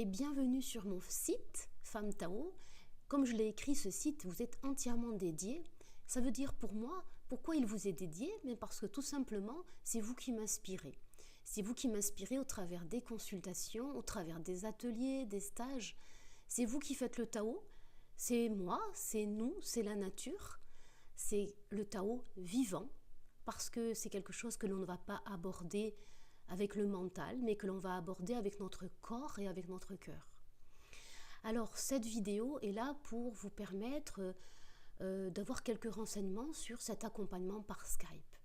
et bienvenue sur mon site Femme Tao. Comme je l'ai écrit, ce site vous est entièrement dédié. Ça veut dire pour moi, pourquoi il vous est dédié? Mais parce que tout simplement, c'est vous qui m'inspirez. C'est vous qui m'inspirez au travers des consultations, au travers des ateliers, des stages. C'est vous qui faites le Tao. C'est moi, c'est nous, c'est la nature. C'est le Tao vivant, parce que c'est quelque chose que l'on ne va pas aborder avec le mental, mais que l'on va aborder avec notre corps et avec notre cœur. Alors, cette vidéo est là pour vous permettre d'avoir quelques renseignements sur cet accompagnement par Skype.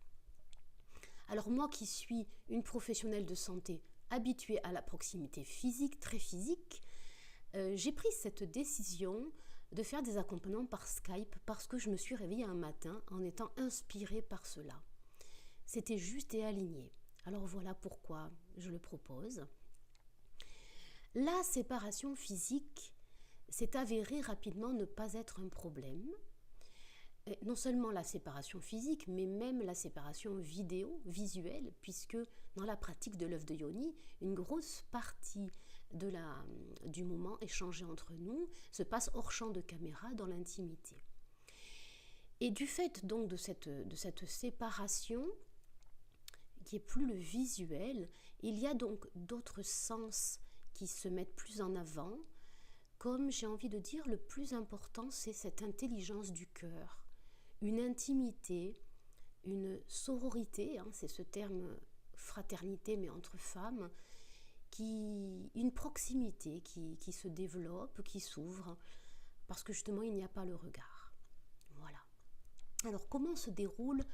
Alors, moi qui suis une professionnelle de santé habituée à la proximité physique, très physique, j'ai pris cette décision de faire des accompagnements par Skype parce que je me suis réveillée un matin en étant inspirée par cela. C'était juste et aligné. Alors voilà pourquoi je le propose. La séparation physique s'est avérée rapidement ne pas être un problème. Et non seulement la séparation physique, mais même la séparation visuelle, puisque dans la pratique de l'œuf de Yoni, une grosse partie du moment échangé entre nous se passe hors champ de caméra dans l'intimité. Et du fait donc de cette séparation, qui est plus le visuel, il y a donc d'autres sens qui se mettent plus en avant. Comme j'ai envie de dire, le plus important, c'est cette intelligence du cœur, une intimité, une sororité, c'est ce terme fraternité mais entre femmes, une proximité qui se développe, qui s'ouvre, parce que justement il n'y a pas le regard. Voilà. Alors comment se déroule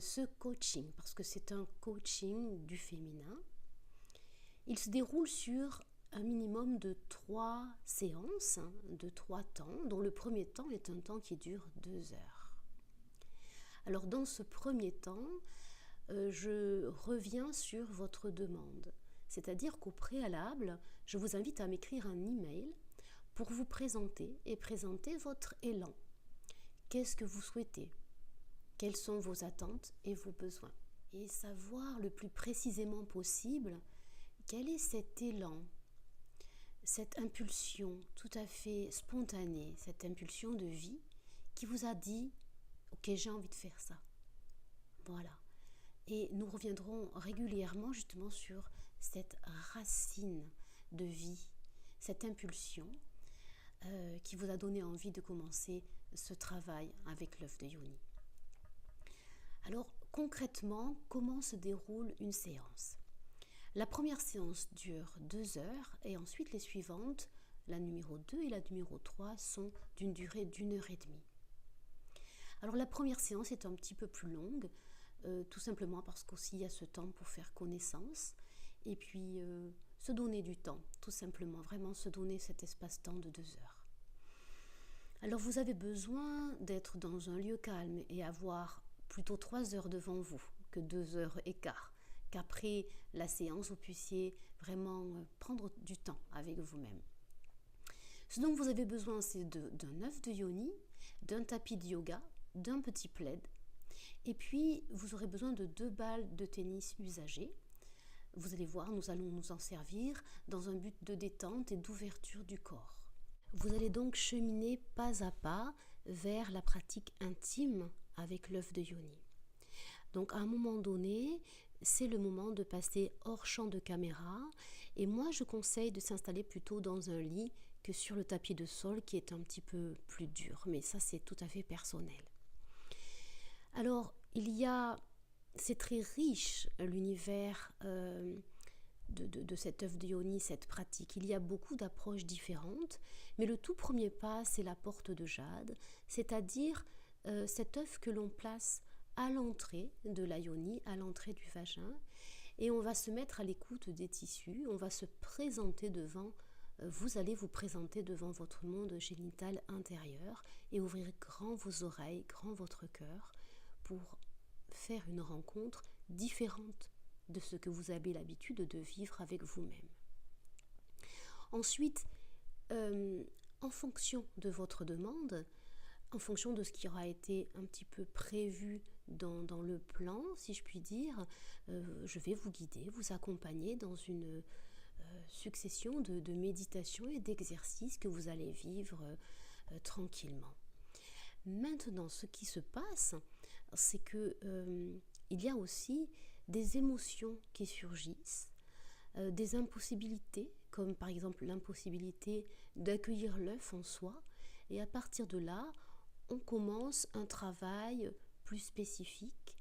ce coaching, parce que c'est un coaching du féminin? Il se déroule sur un minimum de 3 séances, de 3 temps, dont le premier temps est un temps qui dure 2 heures. Alors dans ce premier temps, je reviens sur votre demande, c'est-à-dire qu'au préalable, je vous invite à m'écrire un email pour vous présenter et présenter votre élan. Qu'est-ce que vous souhaitez? Quelles sont vos attentes et vos besoins? Et savoir le plus précisément possible quel est cet élan, cette impulsion tout à fait spontanée, cette impulsion de vie qui vous a dit « Ok, j'ai envie de faire ça ». Voilà. Et nous reviendrons régulièrement justement sur cette racine de vie, cette impulsion qui vous a donné envie de commencer ce travail avec l'œuf de Yoni. Alors concrètement, comment se déroule une séance? La première séance dure 2 heures et ensuite les suivantes, la numéro 2 et la numéro 3, sont d'une durée d'1 heure et demie. Alors la première séance est un petit peu plus longue, tout simplement parce qu'aussi il y a ce temps pour faire connaissance et puis se donner du temps, tout simplement, vraiment se donner cet espace-temps de 2 heures. Alors vous avez besoin d'être dans un lieu calme et avoir plutôt 3 heures devant vous que 2 heures et quart, qu'après la séance, vous puissiez vraiment prendre du temps avec vous-même. Ce dont vous avez besoin, c'est d'un œuf de Yoni, d'un tapis de yoga, d'un petit plaid, et puis vous aurez besoin de 2 balles de tennis usagées. Vous allez voir, nous allons nous en servir dans un but de détente et d'ouverture du corps. Vous allez donc cheminer pas à pas vers la pratique intime avec l'œuf de Yoni. Donc à un moment donné, c'est le moment de passer hors champ de caméra et moi je conseille de s'installer plutôt dans un lit que sur le tapis de sol qui est un petit peu plus dur, mais ça c'est tout à fait personnel. Alors c'est très riche l'univers de cet œuf de Yoni, cette pratique. Il y a beaucoup d'approches différentes, mais le tout premier pas c'est la porte de jade, c'est-à-dire cet œuf que l'on place à l'entrée de la yoni, à l'entrée du vagin, et on va se mettre à l'écoute des tissus, on va se présenter vous allez vous présenter devant votre monde génital intérieur et ouvrir grand vos oreilles, grand votre cœur pour faire une rencontre différente de ce que vous avez l'habitude de vivre avec vous-même. Ensuite, en fonction de votre demande, en fonction de ce qui aura été un petit peu prévu dans le plan, si je puis dire, je vais vous guider, vous accompagner dans une succession de méditations et d'exercices que vous allez vivre tranquillement. Maintenant, ce qui se passe, c'est que il y a aussi des émotions qui surgissent, des impossibilités, comme par exemple l'impossibilité d'accueillir l'œuf en soi, et à partir de là, on commence un travail plus spécifique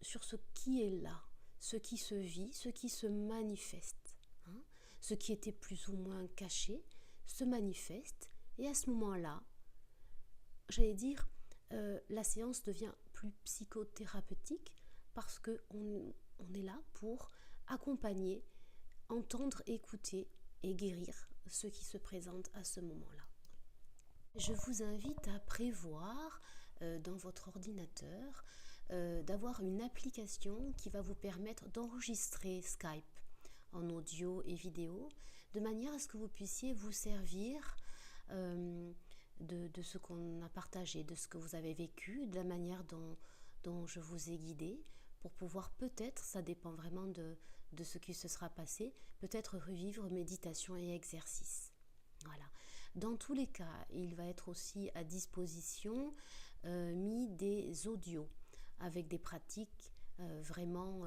sur ce qui est là, ce qui se vit, ce qui se manifeste. Hein. Ce qui était plus ou moins caché se manifeste, et à ce moment-là, j'allais dire, la séance devient plus psychothérapeutique parce qu'on est là pour accompagner, entendre, écouter et guérir ce qui se présente à ce moment-là. Je vous invite à prévoir dans votre ordinateur d'avoir une application qui va vous permettre d'enregistrer Skype en audio et vidéo, de manière à ce que vous puissiez vous servir de ce qu'on a partagé, de ce que vous avez vécu, de la manière dont je vous ai guidé, pour pouvoir peut-être, ça dépend vraiment de ce qui se sera passé, peut-être revivre méditation et exercice. Voilà. Dans tous les cas, il va être aussi à disposition mis des audios avec des pratiques vraiment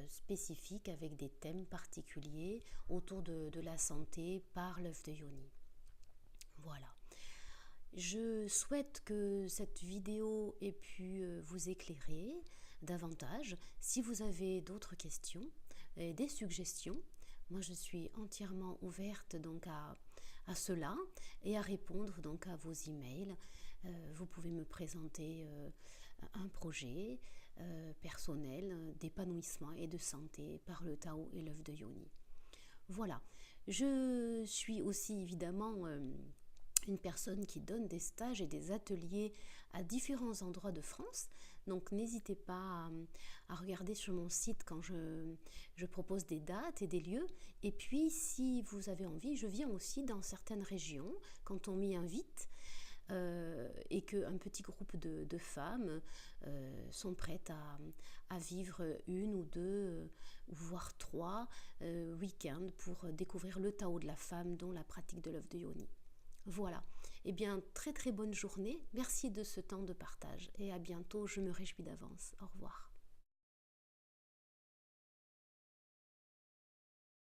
spécifiques, avec des thèmes particuliers autour de la santé par l'œuf de Yoni. Voilà. Je souhaite que cette vidéo ait pu vous éclairer davantage. Si vous avez d'autres questions, des suggestions, moi je suis entièrement ouverte donc à cela et à répondre donc à vos emails. Vous pouvez me présenter un projet personnel d'épanouissement et de santé par le Tao et l'œuf de Yoni. Voilà. Je suis aussi évidemment une personne qui donne des stages et des ateliers à différents endroits de France. Donc n'hésitez pas à regarder sur mon site quand je propose des dates et des lieux. Et puis si vous avez envie, je viens aussi dans certaines régions quand on m'y invite et qu'un petit groupe de femmes sont prêtes à vivre une ou deux, voire 3 week-ends pour découvrir le Tao de la femme, dont la pratique de l'œuf de Yoni. Voilà, eh bien très très bonne journée, merci de ce temps de partage et à bientôt, je me réjouis d'avance, au revoir.